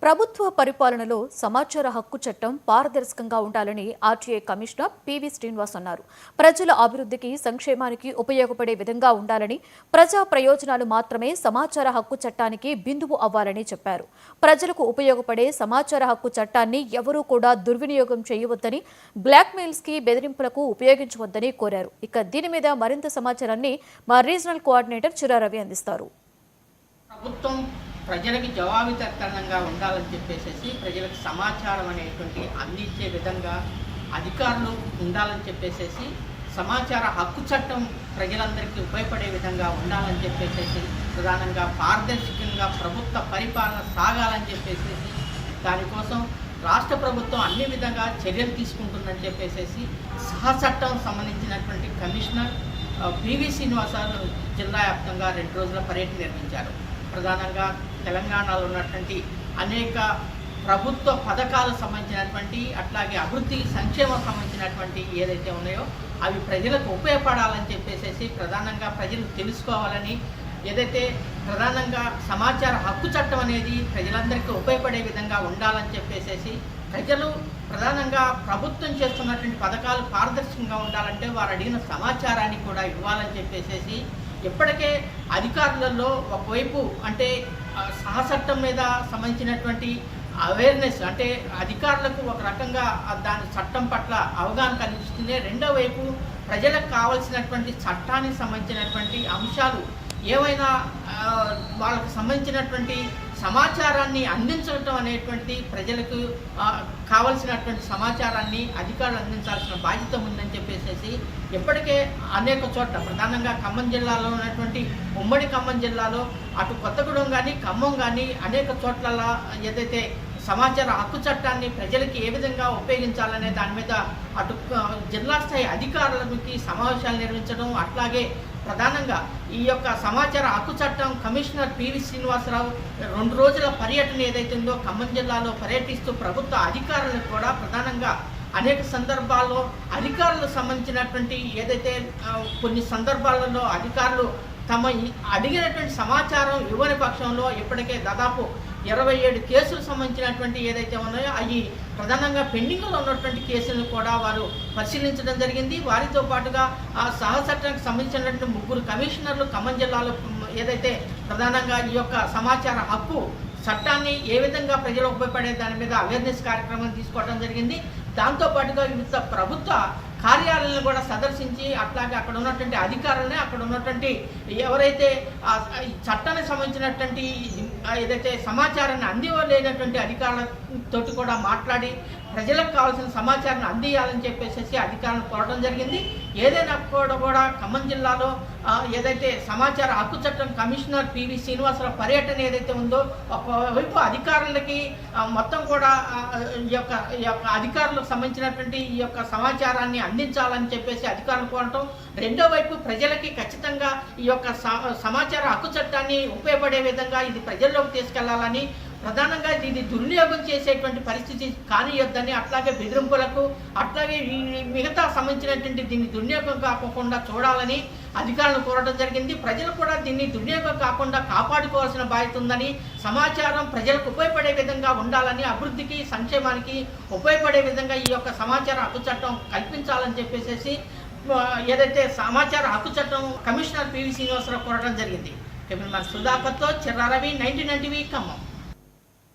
ప్రభుత్వ పరిపాలనలో సమాచార హక్కు చట్టం పారదర్శకంగా ఉండాలని ఆర్టీఐ కమిషనర్ పివి శ్రీనివాస్ అన్నారు. ప్రజల అభివృద్ధికి, సంక్షేమానికి ఉపయోగపడే విధంగా ఉండాలని, ప్రజా ప్రయోజనాలు మాత్రమే సమాచార హక్కు చట్టానికి బిందువు అవ్వాలని చెప్పారు. ప్రజలకు ఉపయోగపడే సమాచార హక్కు చట్టాన్ని ఎవరూ కూడా దుర్వినియోగం చేయవద్దని, బ్లాక్మెయిల్స్ కి, బెదిరింపులకు ఉపయోగించవద్దని కోరారు. ఇక దీని మీద మరింత సమాచారాన్ని మా రీజనల్ కోఆర్డినేటర్ చిరారవి అందిస్తారు. ప్రజలకి జవాబుదారీతనంగా ఉండాలని చెప్పేసి ప్రజలకు సమాచారం అనేటువంటి అందించే విధంగా అధికారులు ఉండాలని చెప్పేసి సమాచార హక్కు చట్టం ప్రజలందరికీ ఉపయోగపడే విధంగా ఉండాలని చెప్పేసి ప్రధానంగా పారదర్శకంగా ప్రభుత్వ పరిపాలన సాగాలని చెప్పేసి దానికోసం రాష్ట్ర ప్రభుత్వం అన్ని విధంగా చర్యలు తీసుకుంటుందని చెప్పేసి చట్టం సంబంధించినటువంటి కమిషనర్ పివి శ్రీనివాసరావు జిల్లా వ్యాప్తంగా 2 రోజుల పర్యటన నిర్వహించారు. ప్రధానంగా తెలంగాణలో ఉన్నటువంటి అనేక ప్రభుత్వ పథకాలకు సంబంధించినటువంటి అట్లాగే అభివృద్ధి సంక్షేమం సంబంధించినటువంటి ఏదైతే ఉన్నాయో అవి ప్రజలకు ఉపయోగపడాలని చెప్పేసి ప్రధానంగా ప్రజలు తెలుసుకోవాలని, ఏదైతే ప్రధానంగా సమాచార హక్కు చట్టం అనేది ప్రజలందరికీ ఉపయోగపడే విధంగా ఉండాలని చెప్పేసి ప్రజలు ప్రధానంగా ప్రభుత్వం చేస్తున్నటువంటి పథకాలు పారదర్శకంగా ఉండాలంటే వారు అడిగిన సమాచారాన్ని కూడా ఇవ్వాలని చెప్పేసి ఇప్పటికే అధికారులలో ఒకవైపు అంటే చట్టం మీద సంబంధించినటువంటి అవేర్నెస్ అంటే అధికారులకు ఒక రకంగా దాని చట్టం పట్ల అవగాహన కల్పిస్తుంది. రెండో వైపు ప్రజలకు కావాల్సినటువంటి చట్టానికి సంబంధించినటువంటి అంశాలు ఏవైనా వాళ్ళకు సంబంధించినటువంటి సమాచారాన్ని అందించడం అనేటువంటిది ప్రజలకు కావలసినటువంటి సమాచారాన్ని అధికారులు అందించాల్సిన బాధ్యత ఉందని చెప్పేసి ఇప్పటికే అనేక చోట్ల ప్రధానంగా ఖమ్మం జిల్లాలో ఉన్నటువంటి ఉమ్మడి ఖమ్మం జిల్లాలో అటు కొత్తగూడెం కానీ ఖమ్మం కానీ అనేక చోట్ల ఏదైతే సమాచార హక్కు చట్టాన్ని ప్రజలకి ఏ విధంగా ఉపయోగించాలనే దాని మీద అటు జిల్లా స్థాయి అధికారులకి సమావేశాలు నిర్వహించడం, అట్లాగే ప్రధానంగా ఈ యొక్క సమాచార హక్కు చట్టం కమిషనర్ పివి శ్రీనివాసరావు 2 రోజుల పర్యటన ఏదైతే ఉందో ఖమ్మం జిల్లాలో పర్యటిస్తూ ప్రభుత్వ అధికారులకు కూడా ప్రధానంగా అనేక సందర్భాల్లో అధికారులకు సంబంధించినటువంటి ఏదైతే కొన్ని సందర్భాలలో అధికారులు తమ అడిగినటువంటి సమాచారం ఇవ్వని పక్షంలో ఇప్పటికే దాదాపు 27 కేసులకు సంబంధించినటువంటి ఏదైతే ఉన్నాయో అవి ప్రధానంగా పెండింగ్లో ఉన్నటువంటి కేసులను కూడా వారు పరిశీలించడం జరిగింది. వారితో పాటుగా ఆ చట్టానికి సంబంధించినటువంటి 3 కమిషనర్లు ఖమ్మం జిల్లాలో ఏదైతే ప్రధానంగా ఈ యొక్క సమాచార హక్కు చట్టాన్ని ఏ విధంగా ప్రజలకు ఉపయోగపడే దాని మీద అవేర్నెస్ కార్యక్రమం తీసుకోవడం జరిగింది. దాంతోపాటుగా వివిధ ప్రభుత్వ కార్యాలయాలను కూడా సందర్శించి అట్లాగే అక్కడ ఉన్నటువంటి అధికారులని, అక్కడ ఉన్నటువంటి ఎవరైతే చట్టానికి సంబంధించినటువంటి ఏదైతే సమాచారాన్ని అందివ్వలేనటువంటి అధికారులతోటి కూడా మాట్లాడి ప్రజలకు కావాల్సిన సమాచారాన్ని అందియాలని చెప్పేసి అధికారులను కోరడం జరిగింది. ఏదైనా కూడా ఖమ్మం జిల్లాలో ఏదైతే సమాచార హక్కు చట్టం కమిషనర్ పివి శ్రీనివాసరావు పర్యటన ఏదైతే ఉందో ఒకవైపు అధికారులకి మొత్తం కూడా ఈ యొక్క అధికారులకు సంబంధించినటువంటి ఈ యొక్క సమాచారాన్ని అందించాలని చెప్పేసి అధికారులు కోరటం, రెండో వైపు ప్రజలకి ఖచ్చితంగా ఈ యొక్క సమాచార హక్కు చట్టాన్ని ఉపయోగపడే విధంగా ఇది ప్రజల్లోకి తీసుకెళ్లాలని, ప్రధానంగా ఇది దుర్వినియోగం చేసేటువంటి పరిస్థితి కానియొద్దని, అట్లాగే బెదిరింపులకు అట్లాగే మిగతా సంబంధించినటువంటి దీన్ని దుర్వినియోగం కాకుండా చూడాలని అధికారులను కోరడం జరిగింది. ప్రజలు కూడా దీన్ని దుర్వినియోగం కాకుండా కాపాడుకోవాల్సిన బాధ్యత ఉందని, సమాచారం ప్రజలకు ఉపయోగపడే విధంగా ఉండాలని, అభివృద్ధికి సంక్షేమానికి ఉపయోగపడే విధంగా ఈ యొక్క సమాచార హక్కు చట్టం కల్పించాలని చెప్పేసి ఏదైతే సమాచార హక్కు చట్టం కమిషనర్ పివి శ్రీనివాసరావు కోరడం జరిగింది. సుధాకర్తో చిర్రారవి, 99 టీవీ ఖమ్మం.